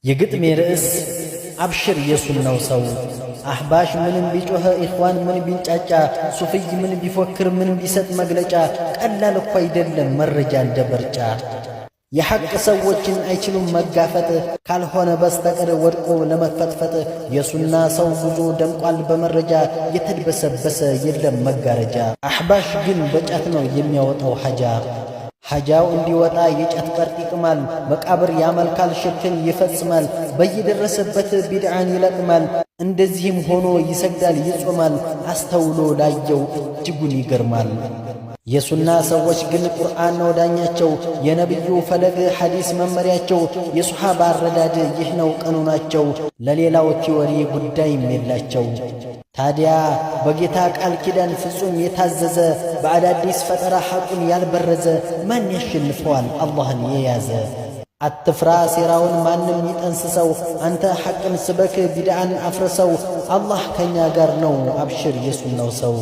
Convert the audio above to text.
የግጥሜ ርዕስ አብሽር የሱናው ሰው። አህባሽ ምንም ቢጮኸ ኢኽዋን ምን ቢንጫጫ ሱፍይ ምን ቢፎክር ምን ቢሰጥ መግለጫ ቀላል እኮ አይደለም መረጃ እንደ በርጫ። የሐቅ ሰዎችን አይችሉም መጋፈጥ ካልሆነ በስተቀር ወድቆ ለመፈጥፈጥ። የሱና ሰው ጉዞ ደምቋል በመረጃ የተድበሰበሰ የለም መጋረጃ። አህባሽ ግን በጫት ነው የሚያወጣው ሐጃው እንዲወጣ የጫት ቀርጥ ይቅማል። መቃብር ያመልካል ሽርክን ይፈጽማል። በየደረሰበት ቢድዓን ይለቅማል። እንደዚህም ሆኖ ይሰግዳል ይጾማል። አስተውሎ ላየው እጅጉን ይገርማል። የሱና ሰዎች ግን ቁርአን ነው ዳኛቸው። የነቢዩ ፈለግ ሐዲስ መመሪያቸው። የሱሐባ አረዳድ ይህ ነው ቀኑናቸው። ለሌላው ቲዎሪ ጉዳይም የላቸው። ታዲያ በጌታ ቃል ኪዳን ፍጹም የታዘዘ በአዳዲስ ፈጠራ ሐቁን ያልበረዘ ማን ያሸንፈዋል አላህን የያዘ? አትፍራ ሴራውን ማንም ይጠንስሰው። አንተ ሐቅን ስበክ ቢድዓን አፍርሰው። አላህ ከኛ ጋር ነው አብሽር የሱናው ሰው።